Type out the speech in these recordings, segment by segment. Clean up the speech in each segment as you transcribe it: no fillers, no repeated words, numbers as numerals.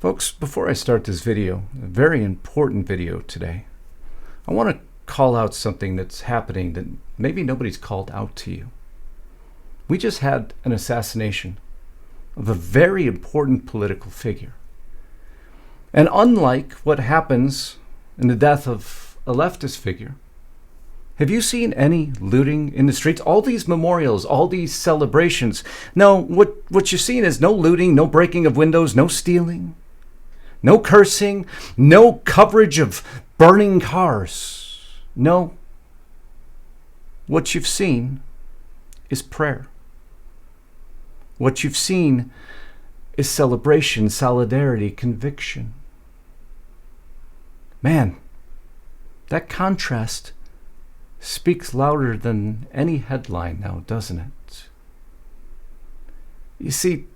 Folks, before I start this video, a very important video today, I want to call out something that's happening that maybe nobody's called out to you. We just had an assassination of a very important political figure. And unlike what happens in the death of a leftist figure, have you seen any looting in the streets? All these memorials, all these celebrations. No, what you're seeing is no looting, no breaking of windows, no stealing, no cursing, no coverage of burning cars. No. What you've seen is prayer. What you've seen is celebration, solidarity, conviction. Man, that contrast speaks louder than any headline now, doesn't it? You see,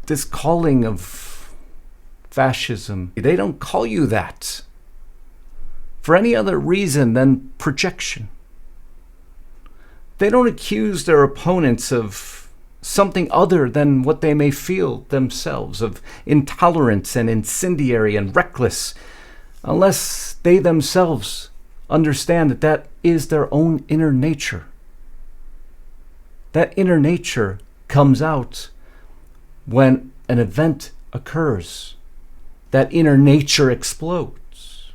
this calling of fascism, they don't call you that for any other reason than projection. They don't accuse their opponents of something other than what they may feel themselves, of intolerance and incendiary and reckless, unless they themselves understand that that is their own inner nature. That inner nature comes out when an event occurs. That inner nature explodes.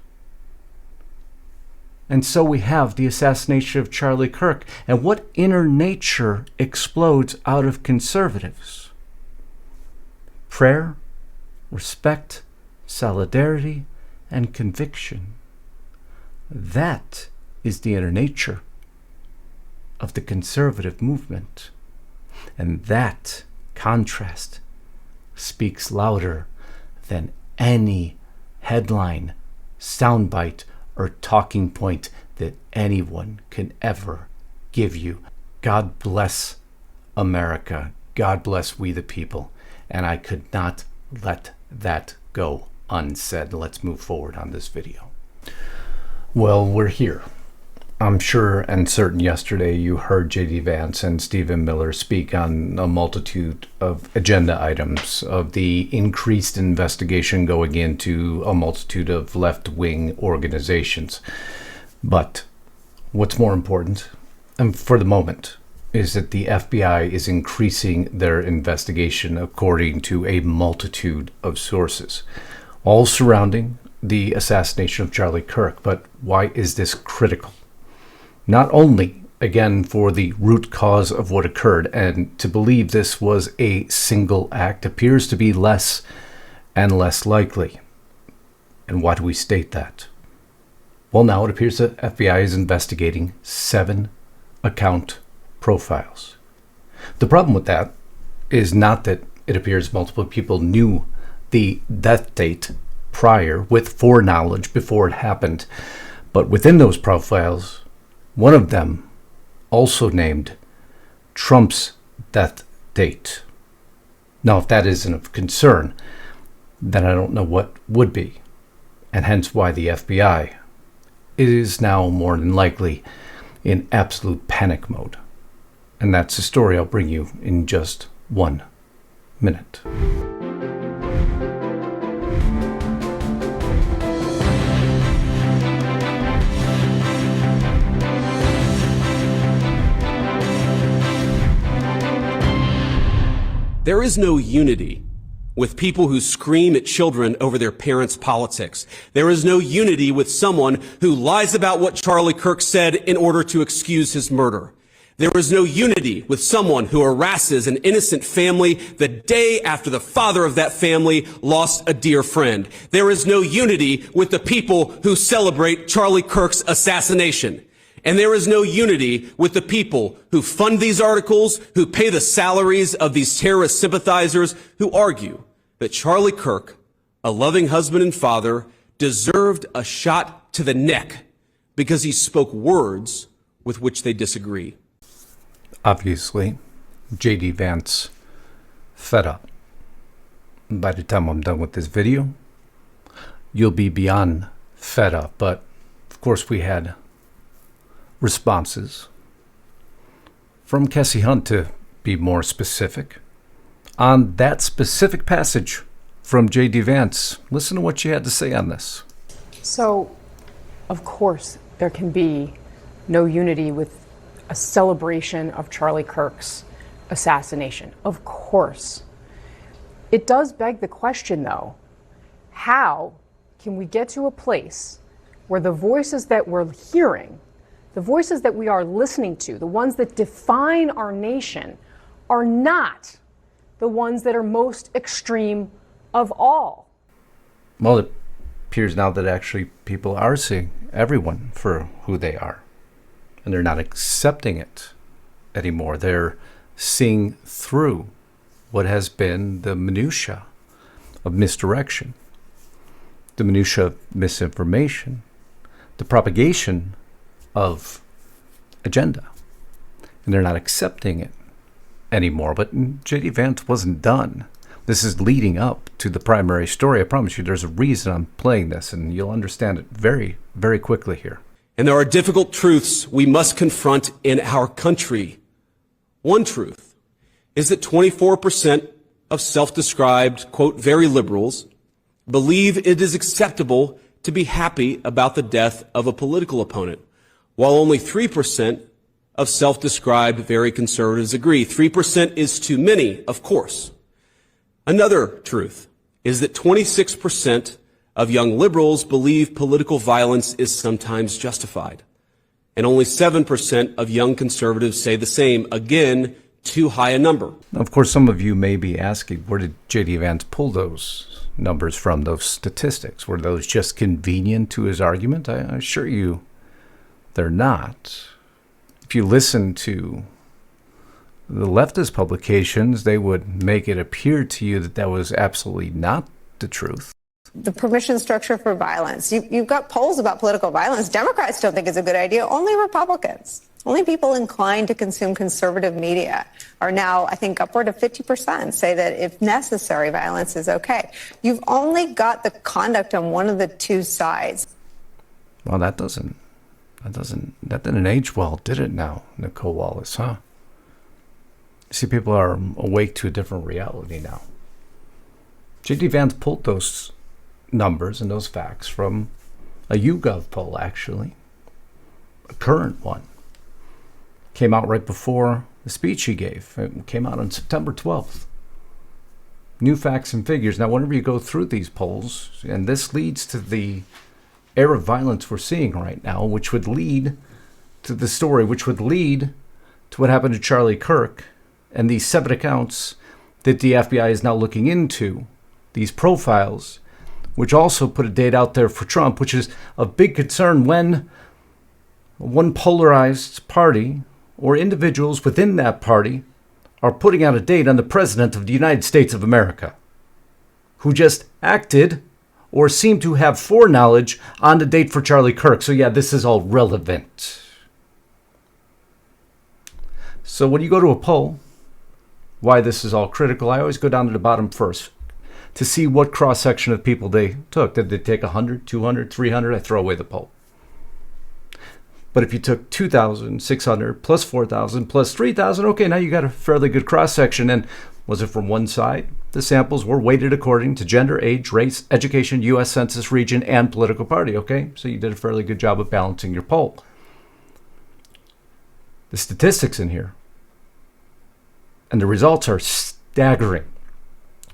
And so we have the assassination of Charlie Kirk. And what inner nature explodes out of conservatives? Prayer, respect, solidarity, and conviction. That is the inner nature of the conservative movement. And that contrast speaks louder than any headline, soundbite, or talking point that anyone can ever give you. God bless America. God bless we the people. And I could not let that go unsaid. Let's move forward on this video. Well, we're here. I'm sure and certain yesterday you heard J.D. Vance and Stephen Miller speak on a multitude of agenda items of the increased investigation going into a multitude of left-wing organizations. But what's more important, and for the moment, is that the FBI is increasing their investigation according to a multitude of sources, all surrounding the assassination of Charlie Kirk. But why is this critical? Not only, again, for the root cause of what occurred, and to believe this was a single act appears to be less and less likely. And why do we state that? Well, now it appears that FBI is investigating 7 account profiles. The problem with that is not that it appears multiple people knew the death date prior with foreknowledge before it happened, but within those profiles, one of them also named Trump's death date. Now, if that isn't of concern, then I don't know what would be, and hence why the FBI is now more than likely in absolute panic mode. And that's the story I'll bring you in just 1 minute. There is no unity with people who scream at children over their parents' politics. There is no unity with someone who lies about what Charlie Kirk said in order to excuse his murder. There is no unity with someone who harasses an innocent family the day after the father of that family lost a dear friend. There is no unity with the people who celebrate Charlie Kirk's assassination. And there is no unity with the people who fund these articles, who pay the salaries of these terrorist sympathizers, who argue that Charlie Kirk, a loving husband and father, deserved a shot to the neck because he spoke words with which they disagree. Obviously, J.D. Vance fed up. By the time I'm done with this video, you'll be beyond fed up. But, of course, we had responses from Kessie Hunt, to be more specific, on that specific passage from J.D. Vance. Listen to what she had to say on this. So, of course, there can be no unity with a celebration of Charlie Kirk's assassination. Of course. It does beg the question, though, how can we get to a place where the voices that we're hearing, the voices that we are listening to, the ones that define our nation, are not the ones that are most extreme of all? Well, it appears now that actually people are seeing everyone for who they are, and they're not accepting it anymore. They're seeing through what has been the minutia of misdirection, the minutia of misinformation, the propagation of agenda, and they're not accepting it anymore. But J.D. Vance wasn't done. This is leading up to the primary story. I promise you there's a reason I'm playing this, and you'll understand it very, very quickly here. And there are difficult truths we must confront in our country. One truth is that 24% of self-described, quote, very liberals believe it is acceptable to be happy about the death of a political opponent, while only 3% of self-described very conservatives agree. 3% is too many, of course. Another truth is that 26% of young liberals believe political violence is sometimes justified, and only 7% of young conservatives say the same. Again, too high a number. Of course, some of you may be asking, where did J.D. Vance pull those numbers from, those statistics? Were those just convenient to his argument? I assure you they're not. If you listen to the leftist publications, they would make it appear to you that that was absolutely not the truth. The permission structure for violence. You've got polls about political violence. Democrats don't think it's a good idea. Only Republicans. Only people inclined to consume conservative media are now, I think, upward of 50% say that if necessary, violence is okay. You've only got the conduct on one of the two sides. Well, that didn't age well, did it now, Nicole Wallace, huh? See, people are awake to a different reality now. J.D. Vance pulled those numbers and those facts from a YouGov poll, actually, a current one. Came out right before the speech he gave. It came out on September 12th. New facts and figures. Now, whenever you go through these polls, and this leads to the era of violence we're seeing right now, which would lead to the story, which would lead to what happened to Charlie Kirk and these 7 accounts that the FBI is now looking into, these profiles, which also put a date out there for Trump, which is of big concern when one polarized party or individuals within that party are putting out a date on the President of the United States of America, who just acted or seemed to have foreknowledge on the date for Charlie Kirk. So yeah, this is all relevant. So when you go to a poll, why this is all critical, I always go down to the bottom first to see what cross-section of people they took. Did they take 100, 200, 300? I throw away the poll. But if you took 2,600 plus 4,000 plus 3,000, okay, now you got a fairly good cross-section. And was it from one side? The samples were weighted according to gender, age, race, education, U.S. Census region, and political party, okay? So you did a fairly good job of balancing your poll. The statistics in here and the results are staggering.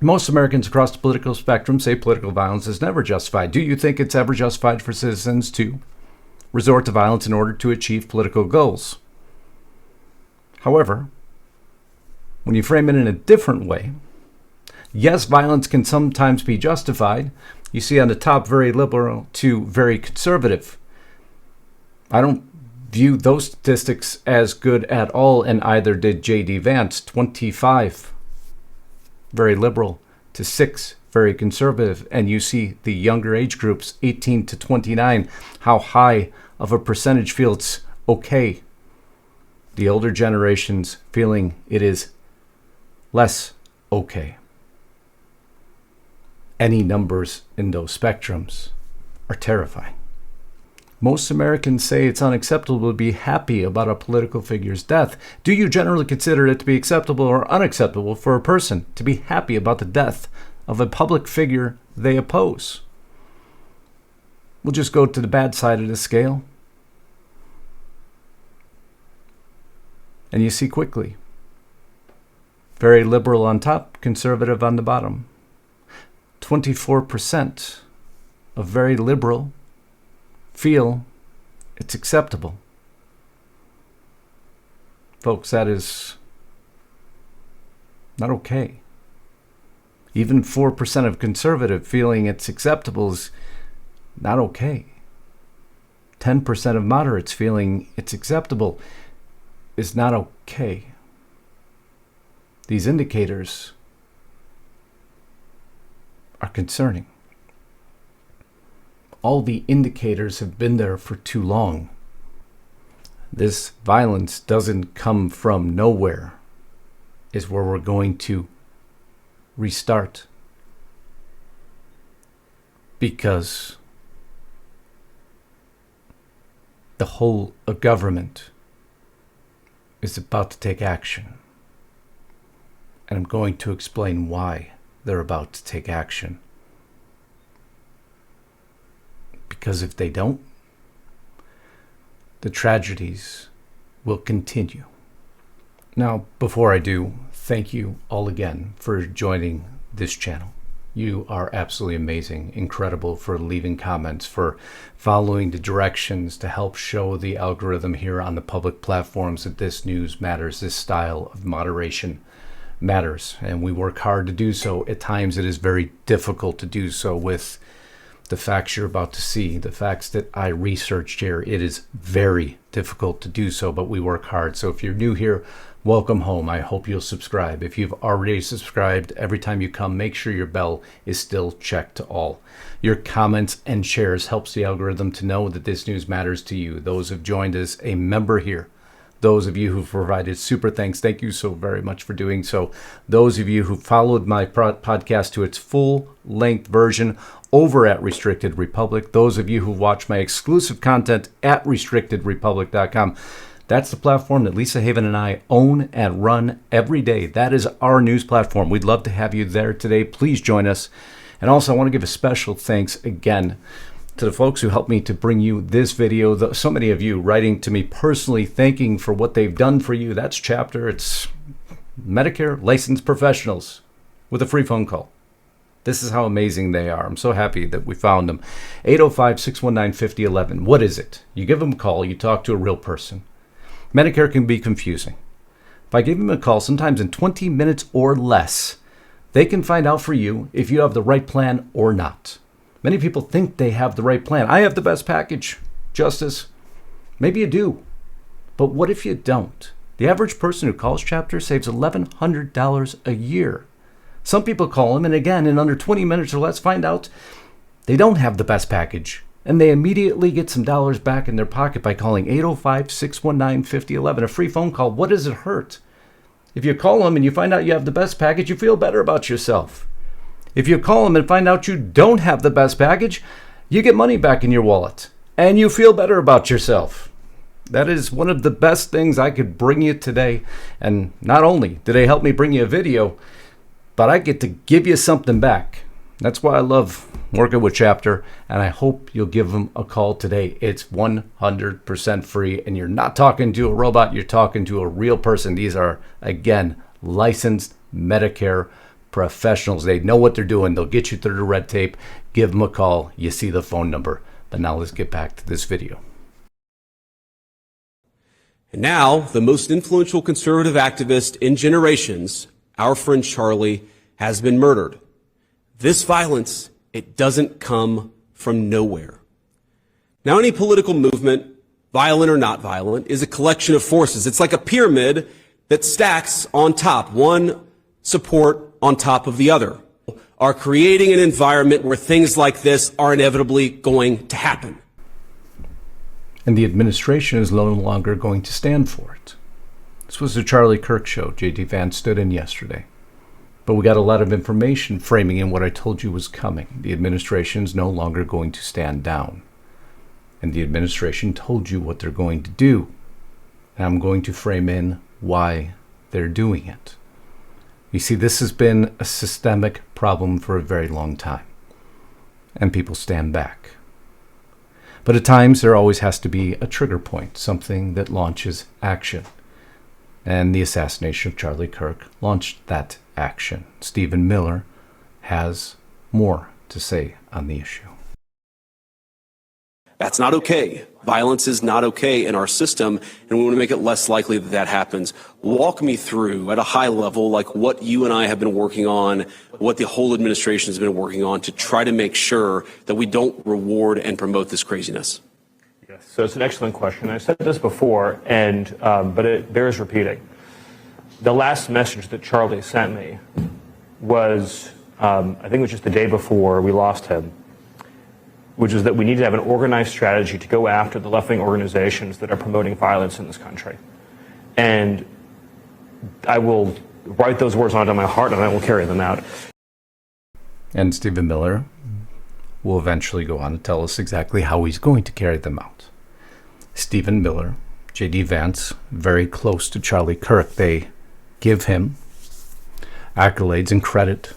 Most Americans across the political spectrum say political violence is never justified. Do you think it's ever justified for citizens to resort to violence in order to achieve political goals? However, when you frame it in a different way, yes, violence can sometimes be justified. You see on the top, very liberal to very conservative. I don't view those statistics as good at all, and either did J.D. Vance. 25 very liberal to 6 very conservative, and you see the younger age groups, 18 to 29, how high of a percentage feel it's okay. The older generations feeling it is less okay. Any numbers in those spectrums are terrifying. Most Americans say it's unacceptable to be happy about a political figure's death. Do you generally consider it to be acceptable or unacceptable for a person to be happy about the death of a public figure they oppose. We'll just go to the bad side of the scale. And you see quickly. Very liberal on top, conservative on the bottom. 24% of very liberal feel it's acceptable. Folks, that is not okay. Even 4% of conservative feeling it's acceptable is not okay. 10% of moderates feeling it's acceptable is not okay. These indicators are concerning. All the indicators have been there for too long. This violence doesn't come from nowhere, is where we're going to restart. Because the whole of government is about to take action. And I'm going to explain why they're about to take action. Because if they don't, the tragedies will continue. Now, before I do, thank you all again for joining this channel. You are absolutely amazing, incredible for leaving comments, for following the directions to help show the algorithm here on the public platforms that this news matters, this style of moderation matters. And we work hard to do so. At times it is very difficult to do so with the facts you're about to see, the facts that I researched here. It is very difficult to do so, but we work hard. So if you're new here, welcome home. I hope you'll subscribe. If you've already subscribed, every time you come, make sure your bell is still checked to all. Your comments and shares helps the algorithm to know that this news matters to you. Those who've joined as a member here, those of you who've provided super thanks, thank you so very much for doing so. Those of you who followed my podcast to its full-length version over at Restricted Republic, those of you who watch my exclusive content at restrictedrepublic.com, that's the platform that Lisa Haven and I own and run every day. That is our news platform. We'd love to have you there today. Please join us. And also, I want to give a special thanks again to the folks who helped me to bring you this video. So many of you writing to me personally, thanking for what they've done for you. That's Chapter. It's Medicare licensed professionals with a free phone call. This is how amazing they are. I'm so happy that we found them. 805-619-5011. What is it? You give them a call. You talk to a real person. Medicare can be confusing. If I give them a call, sometimes in 20 minutes or less, they can find out for you if you have the right plan or not. Many people think they have the right plan. I have the best package, Justice. Maybe you do. But what if you don't? The average person who calls Chapter saves $1,100 a year. Some people call them, and again, in under 20 minutes or less, find out they don't have the best package. And they immediately get some dollars back in their pocket by calling 805-619-5011. A free phone call. What does it hurt? If you call them and you find out you have the best package, you feel better about yourself. If you call them and find out you don't have the best package, you get money back in your wallet. And you feel better about yourself. That is one of the best things I could bring you today. And not only did they help me bring you a video, but I get to give you something back. That's why I love working with Chapter, and I hope you'll give them a call today. It's 100% free, and you're not talking to a robot, you're talking to a real person. These are, again, licensed Medicare professionals. They know what they're doing. They'll get you through the red tape. Give them a call. You see the phone number. But now let's get back to this video. And now, the most influential conservative activist in generations, our friend Charlie, has been murdered. This violence, it doesn't come from nowhere. Now, any political movement, violent or not violent, is a collection of forces. It's like a pyramid that stacks on top, one support on top of the other, are creating an environment where things like this are inevitably going to happen. And the administration is no longer going to stand for it. This was the Charlie Kirk show J.D. Vance stood in yesterday. But we got a lot of information framing in what I told you was coming. The administration is no longer going to stand down. And the administration told you what they're going to do. And I'm going to frame in why they're doing it. You see, this has been a systemic problem for a very long time, and people stand back. But at times, there always has to be a trigger point, something that launches action. And the assassination of Charlie Kirk launched that action. Stephen Miller has more to say on the issue. That's not okay. Violence is not okay in our system, and we want to make it less likely that that happens. Walk me through, at a high level, like what you and I have been working on, what the whole administration has been working on to try to make sure that we don't reward and promote this craziness. Yes, so it's an excellent question. I said this before, and but it bears repeating. The last message that Charlie sent me was, I think it was just the day before we lost him, which is that we need to have an organized strategy to go after the left-wing organizations that are promoting violence in this country. And I will write those words onto my heart, and I will carry them out. And Stephen Miller will eventually go on to tell us exactly how he's going to carry them out. Stephen Miller, J.D. Vance, very close to Charlie Kirk. They give him accolades and credit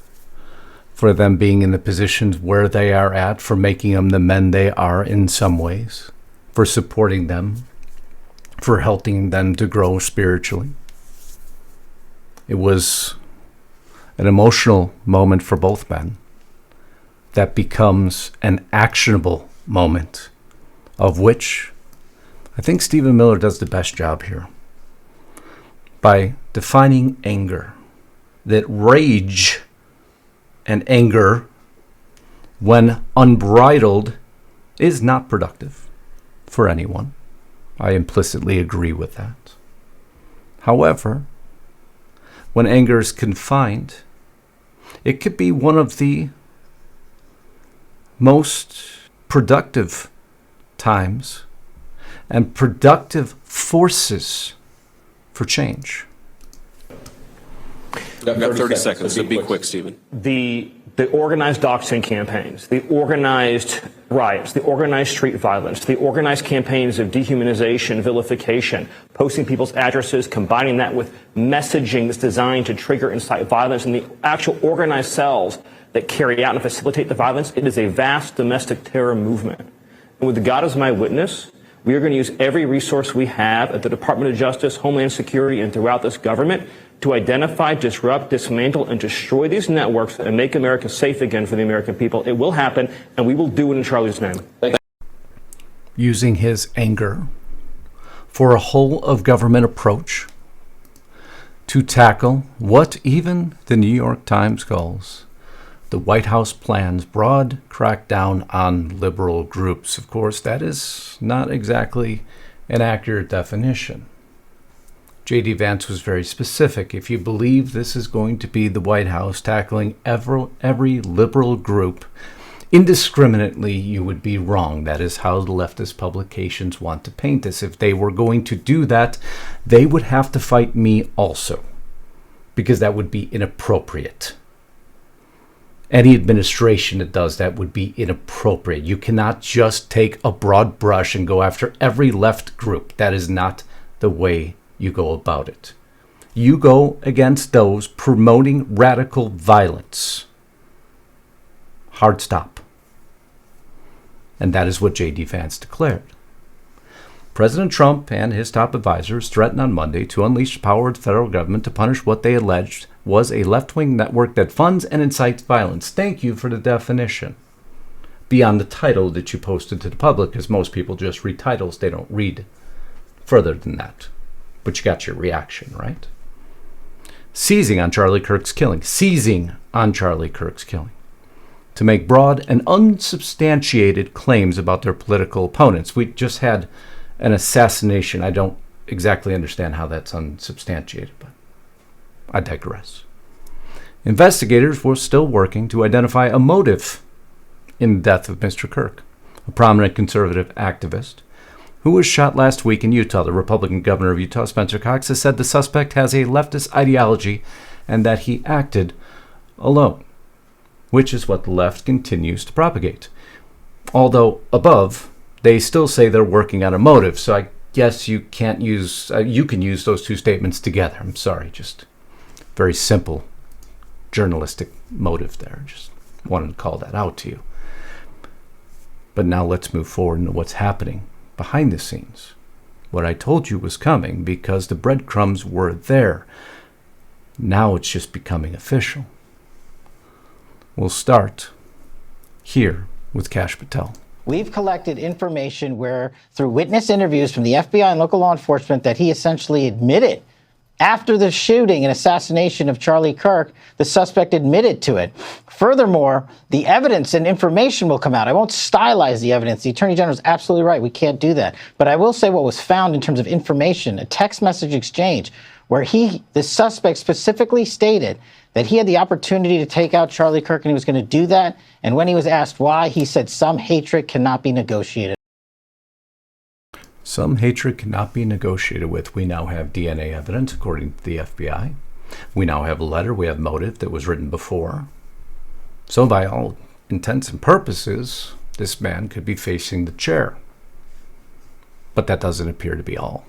for them being in the positions where they are at, for making them the men they are in some ways, for supporting them, for helping them to grow spiritually. It was an emotional moment for both men that becomes an actionable moment, of which I think Stephen Miller does the best job here by defining anger, that rage and anger, when unbridled, is not productive for anyone. I implicitly agree with that. However, when anger is confined, it could be one of the most productive times and productive forces for change. We've got 30 seconds, so be quick, Stephen. The organized doxing campaigns, the organized riots, the organized street violence, the organized campaigns of dehumanization, vilification, posting people's addresses, combining that with messaging that's designed to trigger and incite violence, and the actual organized cells that carry out and facilitate the violence, it is a vast domestic terror movement. And with God as my witness, we are going to use every resource we have at the Department of Justice, Homeland Security, and throughout this government to identify, disrupt, dismantle, and destroy these networks and make America safe again for the American people. It will happen, and we will do it in Charlie's name. Using his anger for a whole-of-government approach to tackle what even the New York Times calls the White House plan's broad crackdown on liberal groups. Of course, that is not exactly an accurate definition. J.D. Vance was very specific. If you believe this is going to be the White House tackling every liberal group indiscriminately, you would be wrong. That is how the leftist publications want to paint this. If they were going to do that, they would have to fight me also, because that would be inappropriate. Any administration that does that would be inappropriate. You cannot just take a broad brush and go after every left group. That is not the way you go about it. You go against those promoting radical violence. Hard stop. And that is what J.D. Vance declared. President Trump and his top advisors threatened on Monday to unleash the power of the federal government to punish what they alleged was a left-wing network that funds and incites violence. Thank you for the definition. Beyond the title that you posted to the public, because most people just read titles, they don't read further than that. But you got your reaction, right? Seizing on Charlie Kirk's killing. To make broad and unsubstantiated claims about their political opponents. We just had an assassination. I don't exactly understand how that's unsubstantiated, but I digress. Investigators were still working to identify a motive in the death of Mr. Kirk, a prominent conservative activist who was shot last week in Utah. The Republican governor of Utah, Spencer Cox, has said the suspect has a leftist ideology and that he acted alone, which is what the left continues to propagate. Although above, they still say they're working on a motive, so I guess you can't use, you can use those two statements together. I'm sorry, just very simple journalistic motive there. Just wanted to call that out to you. But now let's move forward into what's happening behind the scenes. What I told you was coming because the breadcrumbs were there. Now it's just becoming official. We'll start here with Kash Patel. We've collected information where, through witness interviews from the FBI and local law enforcement, that he essentially admitted after the shooting and assassination of Charlie Kirk, the suspect admitted to it. Furthermore, the evidence and information will come out. I won't stylize the evidence. The Attorney General is absolutely right. We can't do that. But I will say what was found in terms of information, a text message exchange where the suspect specifically stated that he had the opportunity to take out Charlie Kirk and he was going to do that. And when he was asked why, he said some hatred cannot be negotiated. Some hatred cannot be negotiated with. We now have DNA evidence, according to the FBI. We now have a letter. We have motive that was written before. So by all intents and purposes, this man could be facing the chair. But that doesn't appear to be all.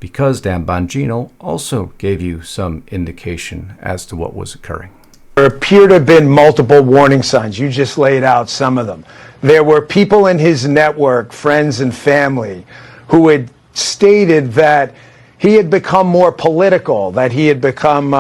Because Dan Bongino also gave you some indication as to what was occurring. There appear to have been multiple warning signs. You just laid out some of them. There were people in his network, friends and family, who had stated that he had become more political, that he had become,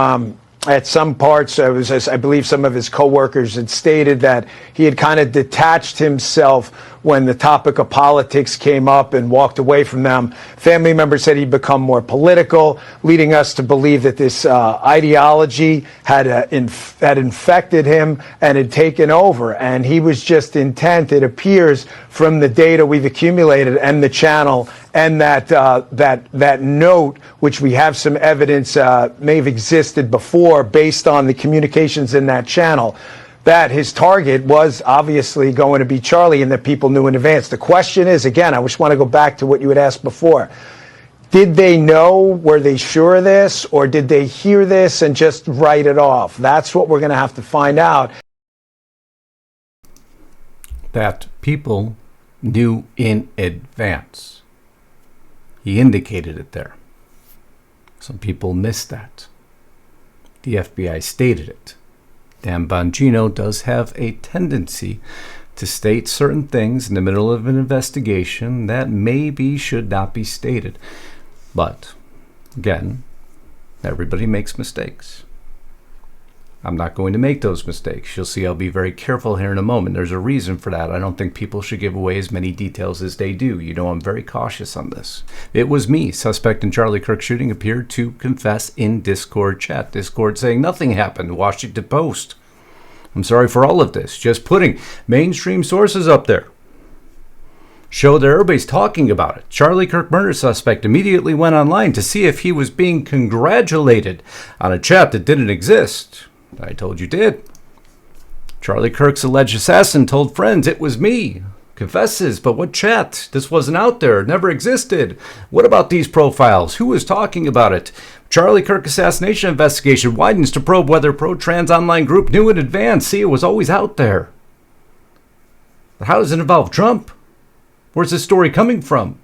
at some parts, I believe some of his coworkers had stated that he had kind of detached himself when the topic of politics came up and walked away from them. Family members said he'd become more political, leading us to believe that this ideology had infected him and had taken over. And he was just intent, it appears, from the data we've accumulated and the channel and that note, which we have some evidence may have existed before based on the communications in that channel, that his target was obviously going to be Charlie and that people knew in advance. The question is, again, I just want to go back to what you had asked before. Did they know? Were they sure of this? Or did they hear this and just write it off? That's what we're going to have to find out. That people knew in advance. He indicated it there. Some people missed that. The FBI stated it. Dan Bongino does have a tendency to state certain things in the middle of an investigation that maybe should not be stated. But, again, everybody makes mistakes. I'm not going to make those mistakes. You'll see I'll be very careful here in a moment. There's a reason for that. I don't think people should give away as many details as they do. You know, I'm very cautious on this. It was me. Suspect in Charlie Kirk shooting appeared to confess in Discord chat. Discord saying nothing happened. Washington Post. I'm sorry for all of this. Just putting mainstream sources up there. Show that everybody's talking about it. Charlie Kirk murder suspect immediately went online to see if he was being congratulated on a chat that didn't exist. I told you did. Charlie Kirk's alleged assassin told friends it was me. Confesses, but what chat? This wasn't out there. Never existed. What about these profiles? Who was talking about it? Charlie Kirk assassination investigation widens to probe whether pro-trans online group knew in advance. See, it was always out there. But how does it involve Trump? Where's this story coming from?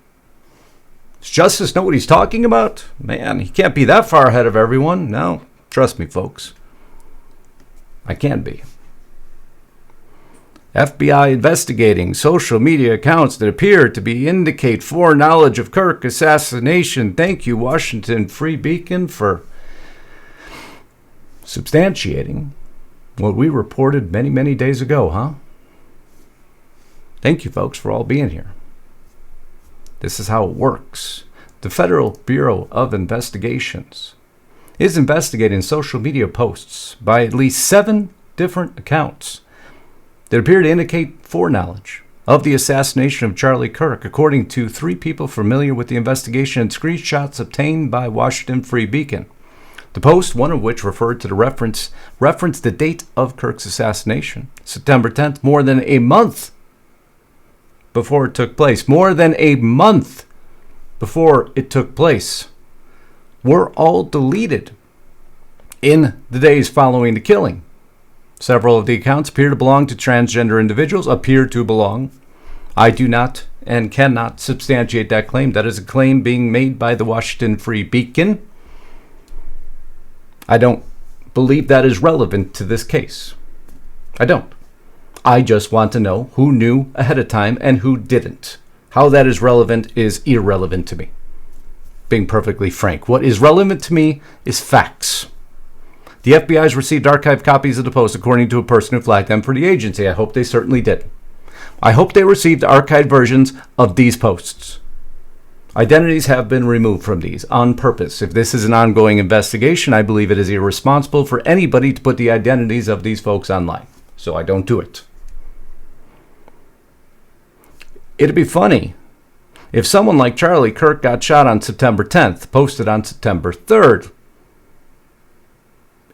Does Justice know what he's talking about? Man, he can't be that far ahead of everyone. No, trust me, folks. I can be. FBI investigating social media accounts that appear to indicate foreknowledge of Kirk assassination. Thank you, Washington Free Beacon, for substantiating what we reported many, many days ago, huh? Thank you, folks, for all being here. This is how it works. The Federal Bureau of Investigations is investigating social media posts by at least 7 different accounts that appear to indicate foreknowledge of the assassination of Charlie Kirk, according to 3 people familiar with the investigation and screenshots obtained by Washington Free Beacon. The post, one of which referred to the referenced the date of Kirk's assassination, September 10th, more than a month before it took place. More than a month before it took place. Were all deleted in the days following the killing. Several of the accounts appear to belong to transgender individuals, appear to belong. I do not and cannot substantiate that claim. That is a claim being made by the Washington Free Beacon. I don't believe that is relevant to this case. I don't. I just want to know who knew ahead of time and who didn't. How that is relevant is irrelevant to me. Being perfectly frank, what is relevant to me is facts. The FBI has received archived copies of the posts according to a person who flagged them for the agency. I hope they certainly did. I hope they received archived versions of these posts. Identities have been removed from these on purpose. If this is an ongoing investigation, I believe it is irresponsible for anybody to put the identities of these folks online. So I don't do it. It'd be funny if someone like Charlie Kirk got shot on September 10th, posted on September 3rd.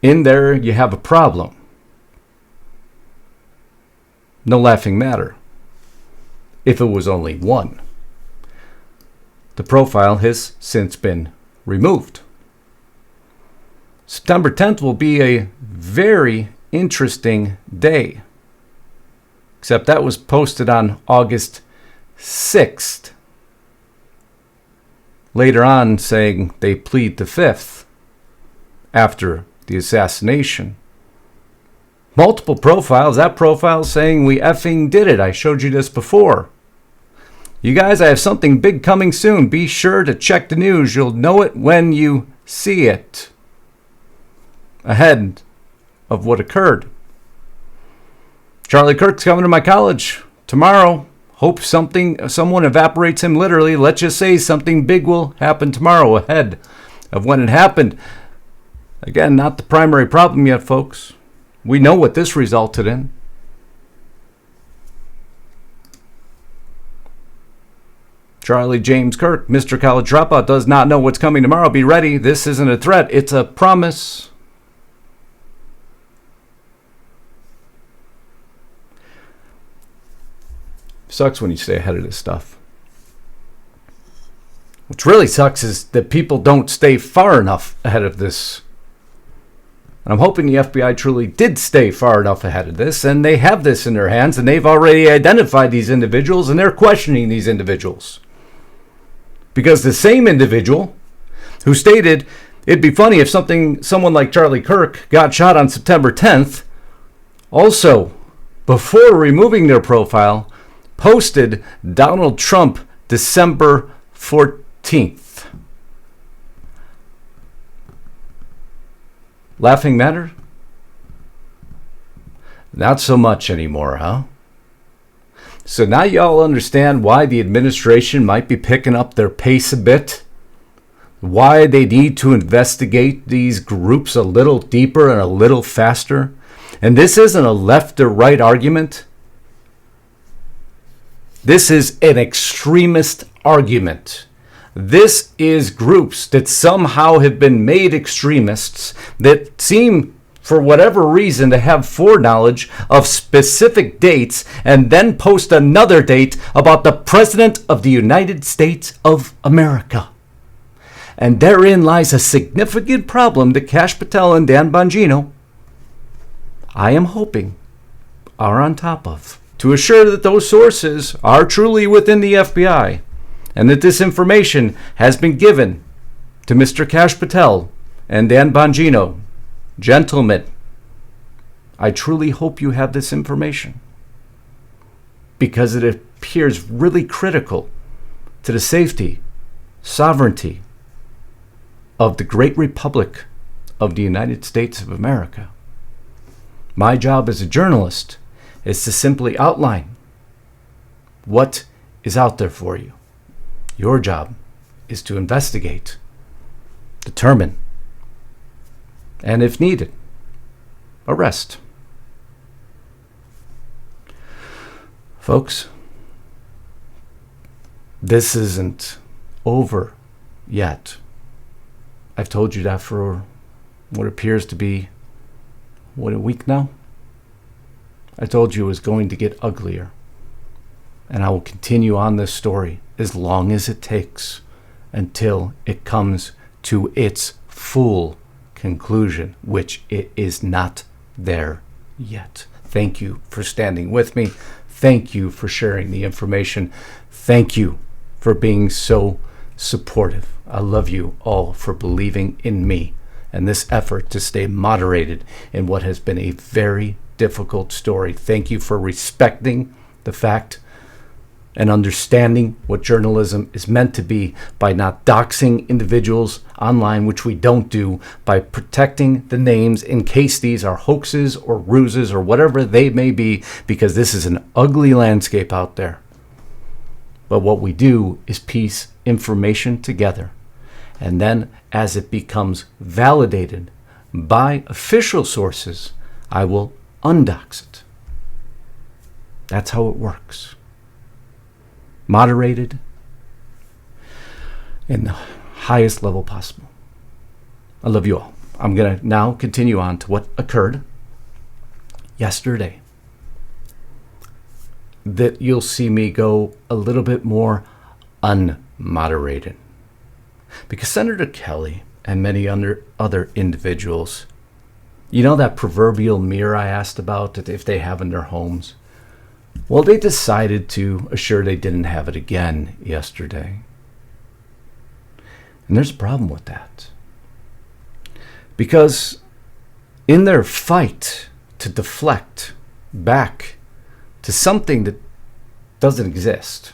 In there, you have a problem. No laughing matter. If it was only one. The profile has since been removed. September 10th will be a very interesting day. Except that was posted on August 6th. Later on saying they plead the 5th after the assassination. Multiple profiles. That profile saying we effing did it. I showed you this before. You guys, I have something big coming soon. Be sure to check the news. You'll know it when you see it. Ahead of what occurred. Charlie Kirk's coming to my college tomorrow. Hope someone evaporates him literally. Let's just say something big will happen tomorrow ahead of when it happened. Again, not the primary problem yet, folks. We know what this resulted in. Charlie James Kirk, Mr. College Dropout, does not know what's coming tomorrow. Be ready. This isn't a threat. It's a promise. Sucks when you stay ahead of this stuff. What really sucks is that people don't stay far enough ahead of this. And I'm hoping the FBI truly did stay far enough ahead of this, and they have this in their hands, and they've already identified these individuals, and they're questioning these individuals. Because the same individual who stated it'd be funny if someone like Charlie Kirk got shot on September 10th, also, before removing their profile, posted Donald Trump December 14th. Laughing matter? Not so much anymore, huh? So now y'all understand why the administration might be picking up their pace a bit? Why they need to investigate these groups a little deeper and a little faster? And this isn't a left or right argument. This is an extremist argument. This is groups that somehow have been made extremists that seem, for whatever reason, to have foreknowledge of specific dates and then post another date about the President of the United States of America. And therein lies a significant problem that Kash Patel and Dan Bongino, I am hoping, are on top of, to assure that those sources are truly within the FBI and that this information has been given to Mr. Kash Patel and Dan Bongino. Gentlemen, I truly hope you have this information because it appears really critical to the safety, sovereignty of the great republic of the United States of America. My job as a journalist is to simply outline what is out there for you. Your job is to investigate, determine, and if needed, arrest. Folks, this isn't over yet. I've told you that for what appears to be, a week now? I told you it was going to get uglier. And I will continue on this story as long as it takes until it comes to its full conclusion, which it is not there yet. Thank you for standing with me. Thank you for sharing the information. Thank you for being so supportive. I love you all for believing in me and this effort to stay moderated in what has been a very difficult story. Thank you for respecting the fact and understanding what journalism is meant to be by not doxing individuals online, which we don't do, by protecting the names in case these are hoaxes or ruses or whatever they may be, because this is an ugly landscape out there. But what we do is piece information together, and then as it becomes validated by official sources, I will undox it. That's how it works. Moderated in the highest level possible. I love you all. I'm going to now continue on to what occurred yesterday. That you'll see me go a little bit more unmoderated. Because Senator Kelly and many other individuals, you know that proverbial mirror I asked about that if they have in their homes? Well, they decided to assure they didn't have it again yesterday. And there's a problem with that. Because in their fight to deflect back to something that doesn't exist,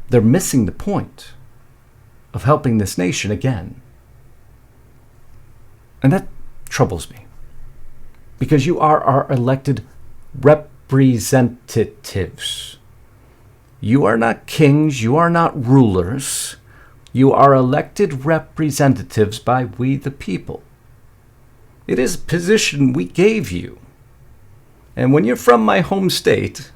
they're missing the point of helping this nation again. And that troubles me. Because you are our elected representatives. You are not kings, you are not rulers. You are elected representatives by we the people. It is a position we gave you. And when you're from my home state,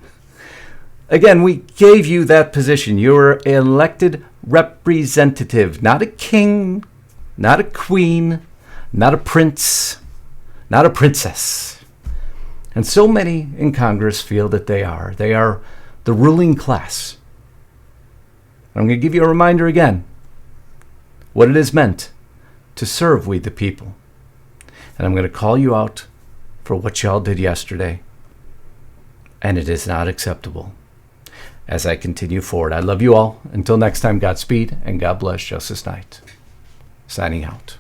again, we gave you that position. You're an elected representative, not a king, not a queen, not a prince, not a princess. And so many in Congress feel that they are. They are the ruling class. I'm going to give you a reminder again what it is meant to serve we the people. And I'm going to call you out for what y'all did yesterday. And it is not acceptable as I continue forward. I love you all. Until next time, Godspeed and God bless Justice Knight. Signing out.